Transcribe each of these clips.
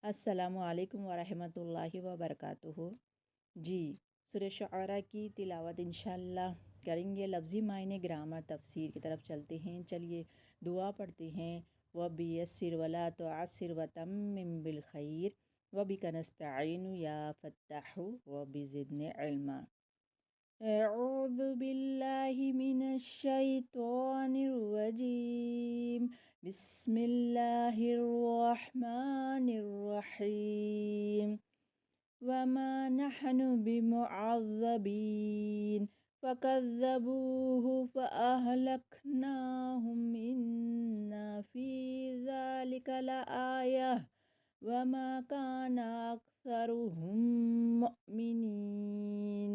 السلام علیکم ورحمۃ اللہ وبرکاتہ۔ جی، سورہ شعراء کی تلاوت انشاءاللہ کریں گے۔ لفظی معنی، گرامر، تفسیر کی طرف چلتے ہیں۔ چلیے دعا پڑھتے ہیں۔ وَبِيَسِّرْ وَلَا تُعَسِّرْ وَتَمِّمْ بِالْخَيْرِ وَبِكَ نَسْتَعِينُ يَا فَتَّاحُ وَبِزِدْنِ عِلْمًا۔ اعوذ باللہ من الشیطان الرجیم، بسم اللہ الرحمن الرحیم۔ وما نحن بمعذبین فکذبوہ فأہلکناہم ان فی ذلک لآیہ وما کان اکثرہم مؤمنین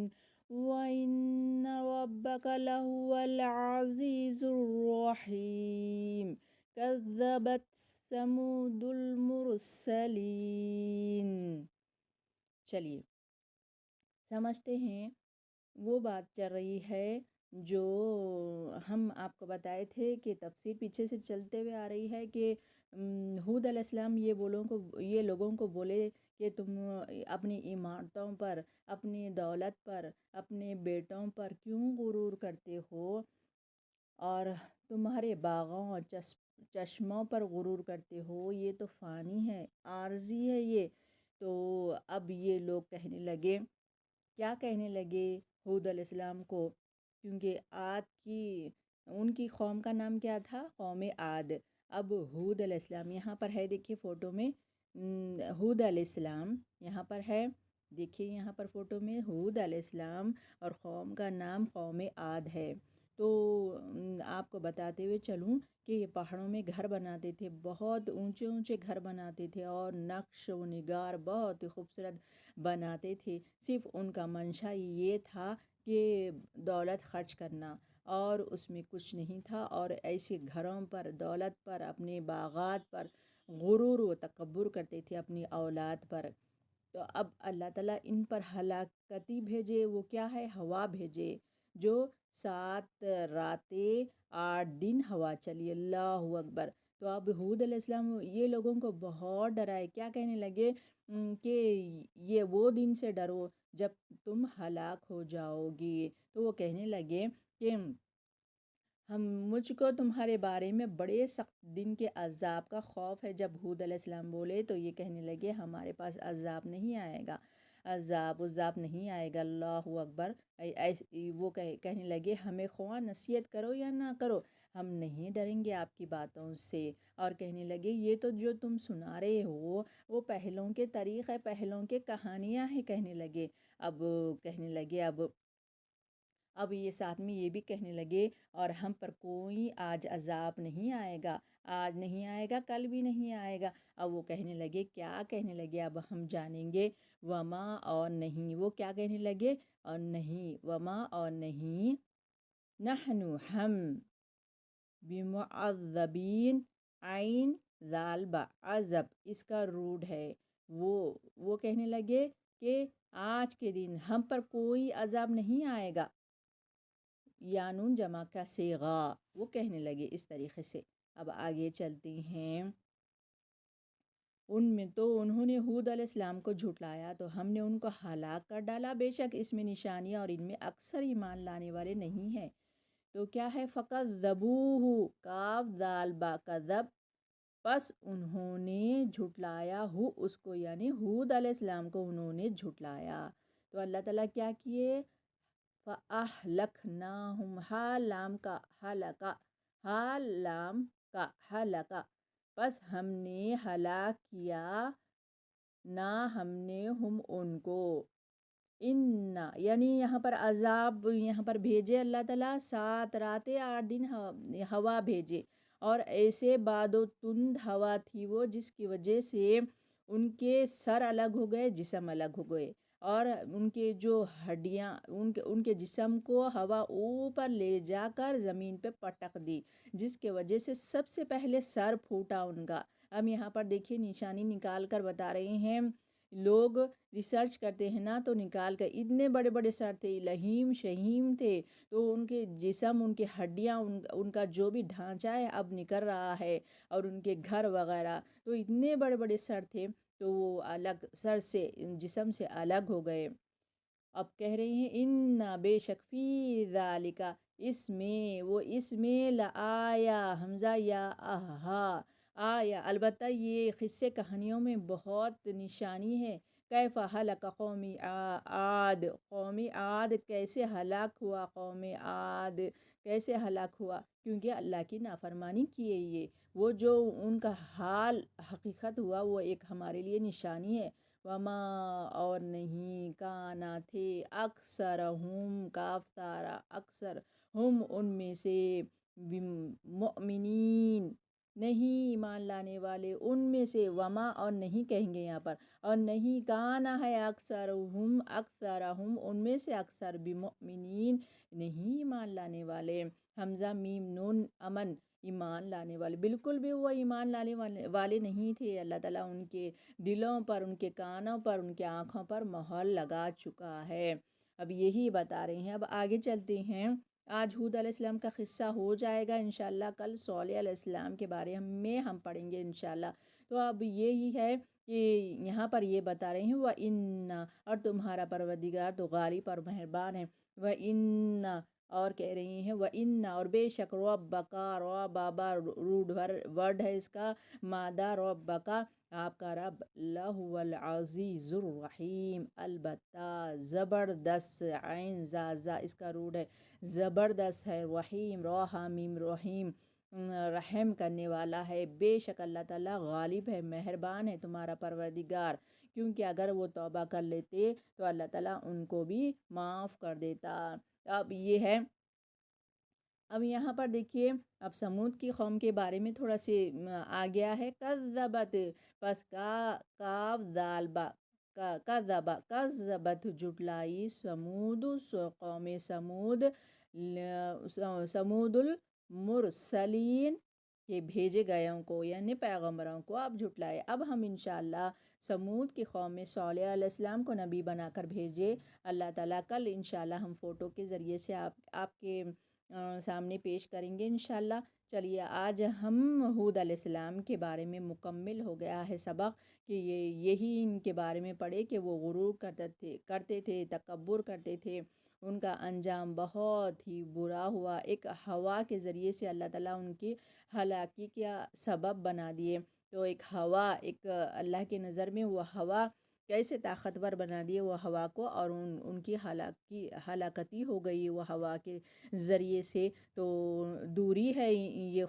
وَإِنَّ رَبَّكَ لَهُوَ الْعَزِيزُ الرَّحِيمُ۔ كَذَّبَتْ ثَمُودُ الْمُرْسَلِينَ۔ چلیے سمجھتے ہیں۔ وہ بات چل رہی ہے جو ہم آپ کو بتائے تھے کہ تفسیر پیچھے سے چلتے ہوئے آ رہی ہے کہ ہود علیہ السلام یہ لوگوں کو بولے کہ تم اپنی عمارتوں پر، اپنی دولت پر، اپنے بیٹوں پر کیوں غرور کرتے ہو، اور تمہارے باغوں اور چشموں پر غرور کرتے ہو، یہ تو فانی ہے، عارضی ہے یہ۔ تو اب یہ لوگ کہنے لگے، کیا کہنے لگے ہود علیہ السلام کو، کیونکہ ان کی قوم کا نام کیا تھا؟ قوم عاد۔ اب ہود علیہ السلام یہاں پر ہے، دیکھیے فوٹو میں ہود علیہ السلام یہاں پر ہے، دیکھیے یہاں پر فوٹو میں ہود علیہ السلام، اور قوم کا نام قوم عاد ہے۔ تو آپ کو بتاتے ہوئے چلوں کہ یہ پہاڑوں میں گھر بناتے تھے، بہت اونچے اونچے گھر بناتے تھے، اور نقش و نگار بہت ہی خوبصورت بناتے تھے۔ صرف ان کا منشا یہ تھا کہ دولت خرچ کرنا، اور اس میں کچھ نہیں تھا، اور ایسے گھروں پر، دولت پر، اپنے باغات پر غرور و تکبر کرتے تھے، اپنی اولاد پر۔ تو اب اللہ تعالیٰ ان پر ہلاکتی بھیجے، وہ کیا ہے؟ ہوا بھیجے، جو 7 راتیں 8 دن ہوا چلی، اللہ اکبر۔ تو اب ہود علیہ السلام یہ لوگوں کو بہت ڈرائے، کیا کہنے لگے کہ یہ وہ دن سے ڈرو جب تم ہلاک ہو جاؤ گی۔ تو وہ کہنے لگے کہ مجھ کو تمہارے بارے میں بڑے سخت دن کے عذاب کا خوف ہے۔ جب ہود علیہ السلام بولے تو یہ کہنے لگے ہمارے پاس عذاب نہیں آئے گا، عذاب نہیں آئے گا، اللہ اکبر۔ وہ کہنے لگے ہمیں خواہ نصیحت کرو یا نہ کرو، ہم نہیں ڈریں گے آپ کی باتوں سے۔ اور کہنے لگے یہ تو جو تم سنا رہے ہو وہ پہلوں کے طریق ہے، پہلوں کے کہانیاں ہیں، کہنے لگے۔ اب کہنے لگے اب یہ ساتھ میں یہ بھی کہنے لگے اور ہم پر کوئی آج عذاب نہیں آئے گا، آج نہیں آئے گا، کل بھی نہیں آئے گا۔ اب وہ کہنے لگے، کیا کہنے لگے اب ہم جانیں گے۔ وما، اور نہیں، وہ کیا کہنے لگے؟ اور نہیں، وما، اور نہیں، نحنو، ہم، بمعذبین، عین ذال با، عذب اس کا روٹ ہے۔ وہ کہنے لگے کہ آج کے دن ہم پر کوئی عذاب نہیں آئے گا، یانون جمع کا صیغہ، وہ کہنے لگے اس طریقے سے۔ اب آگے چلتے ہیں۔ ان میں تو انہوں نے ہود علیہ السلام کو جھٹلایا تو ہم نے ان کو ہلاک کر ڈالا، بے شک اس میں نشانیاں اور ان میں اکثر ایمان لانے والے نہیں ہیں۔ تو کیا ہے؟ فَكَذَّبُوهُ، کاف ذال با، کذب، پس انہوں نے جھٹلایا ہو اس کو، یعنی ہود علیہ السلام کو انہوں نے جھٹلایا۔ تو اللہ تعالیٰ کیا کیے؟ فَأَهْلَكْنَاهُمْ، حال لام کا ہلاکا، حال لام کا ہلاکا، پس ہم نے ہلاک کیا، نہ ہم نے ہم ان کو، یعنی یہاں پر عذاب یہاں پر بھیجے اللہ تعالیٰ، 7 راتیں 8 دن ہوا بھیجے، اور ایسے باد و تند ہوا تھی وہ، جس کی وجہ سے ان کے سر الگ ہو گئے، جسم الگ ہو گئے، اور ان کے جو ہڈیاں، ان کے جسم کو ہوا اوپر لے جا کر زمین پہ پٹک دی، جس کے وجہ سے سب سے پہلے سر پھوٹا ان کا۔ اب یہاں پر دیکھیے نشانی نکال کر بتا رہے ہیں لوگ ریسرچ کرتے ہیں نا تو نکال کر اتنے بڑے بڑے سر تھے، لہیم شہیم تھے، تو ان کے جسم، ان کی ہڈیاں، ان کا جو بھی ڈھانچہ ہے اب نکل رہا ہے، اور ان کے گھر وغیرہ، تو اتنے بڑے بڑے سر تھے تو وہ الگ سر سے، جسم سے الگ ہو گئے۔ اب کہہ رہی ہیں ان بے شک فی ذالکا، اس میں، وہ اس میں لآیا، حمزہ یا آہا، آیا، البتہ یہ قصے کہانیوں میں بہت نشانی ہے۔ کیف ہلک قوم عاد، قوم عاد کیسے ہلاک ہوا، قوم عاد کیسے ہلاک ہوا، کیونکہ اللہ کی نافرمانی کیے یہ، وہ جو ان کا حال حقیقت ہوا وہ ایک ہمارے لیے نشانی ہے۔ وما، اور نہیں، کانا تھے، اکثرہم، کاف تارا، اکثر، ہم ان میں سے، مؤمنین، نہیں ایمان لانے والے، ان میں سے، وما اور نہیں کہیں گے یہاں پر، اور نہیں، کانا ہے اکثرہم، اکثرہم ان میں سے اکثر، بمؤمنین نہیں ایمان لانے والے، حمزہ میم نون امن، ایمان لانے والے، بالکل بھی وہ ایمان لانے والے نہیں تھے۔ اللہ تعالیٰ ان کے دلوں پر، ان کے کانوں پر، ان کے آنکھوں پر مہر لگا چکا ہے۔ اب یہی بتا رہے ہیں۔ اب آگے چلتے ہیں۔ آج ہود علیہ السلام کا قصہ ہو جائے گا انشاءاللہ، کل صالح علیہ السلام کے بارے میں ہم پڑھیں گے انشاءاللہ۔ تو اب یہی ہے کہ یہاں پر یہ بتا رہے ہیں وَإِنَّ، اور تمہارا پروردگار تو غالب اور مہربان ہے، وَإِنَّ، اور کہہ رہی ہیں وَإِنَّ، اور بے شک، ربکا، رو بابا روڈ ورڈ ہے اس کا، مادہ ربکا، آپ کا رب، لہو العزیز الرحیم، البتہ زبردست، عین زا اس کا روڈ ہے، زبردست ہے، رحیم، رو حامیم رحیم، رحم کرنے والا ہے، بے شک اللہ تعالیٰ غالب ہے، مہربان ہے تمہارا پروردگار، کیونکہ اگر وہ توبہ کر لیتے تو اللہ تعالیٰ ان کو بھی معاف کر دیتا۔ اب یہ ہے، اب یہاں پر دیکھیے، اب سمود کی قوم کے بارے میں تھوڑا سے آ گیا ہے، کذبت، پس کاف دال با، کذبت جھٹلائی، سمود، قوم سمود، سمود المرسلین، کے بھیجے گئےوں کو، یعنی پیغمبروں کو اب جھٹلائے۔ اب ہم انشاءاللہ سمود کی قوم میں صالح علیہ السلام کو نبی بنا کر بھیجے اللہ تعالیٰ، کل انشاءاللہ ہم فوٹو کے ذریعے سے آپ کے سامنے پیش کریں گے انشاءاللہ۔ چلیے، آج ہم ہود علیہ السلام کے بارے میں مکمل ہو گیا ہے سبق، کہ یہی ان کے بارے میں پڑھے کہ وہ غرور کرتے تھے، تکبر کرتے تھے، ان کا انجام بہت ہی برا ہوا، ایک ہوا کے ذریعے سے اللہ تعالیٰ ان کی ہلاکی کا سبب بنا دیے۔ تو ایک ہوا، ایک اللہ کے نظر میں وہ ہوا کیسے طاقتور بنا دیے وہ ہوا کو، اور ان کی ہلاکتی ہو گئی وہ ہوا کے ذریعے سے۔ تو دوری ہے یہ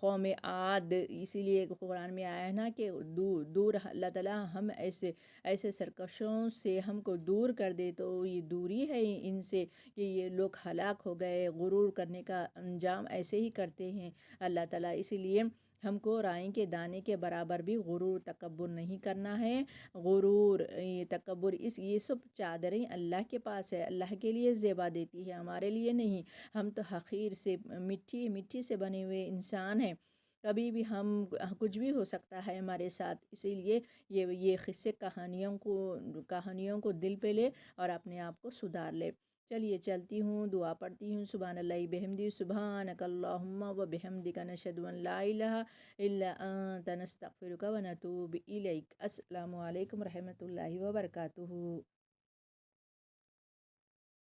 قوم عاد، اسی لیے قرآن میں آیا ہے نا کہ دور اللہ تعالیٰ ہم ایسے سرکشوں سے ہم کو دور کر دے، تو یہ دوری ہے ان سے کہ یہ لوگ ہلاک ہو گئے، غرور کرنے کا انجام ایسے ہی کرتے ہیں اللہ تعالیٰ۔ اسی لیے ہم کو رائے کے دانے کے برابر بھی غرور تکبر نہیں کرنا ہے۔ غرور، یہ تکبر، یہ سب چادریں اللہ کے پاس ہے، اللہ کے لیے زیبا دیتی ہے، ہمارے لیے نہیں۔ ہم تو حقیر سے، مٹی سے بنے ہوئے انسان ہیں، کبھی بھی ہم، کچھ بھی ہو سکتا ہے ہمارے ساتھ، اسی لیے یہ قصے کہانیوں کو دل پہ لے اور اپنے آپ کو سدھار لے۔ چلیے چلتی ہوں، دعا پڑھتی ہوں۔ سبحان اللہ بحمدی، سبحانک اللہم و بحمدک، نشہد ان لا الہ الا انت، نستغفرک و نتوب الیک۔ السلام علیکم ورحمۃ اللہ وبرکاتہ۔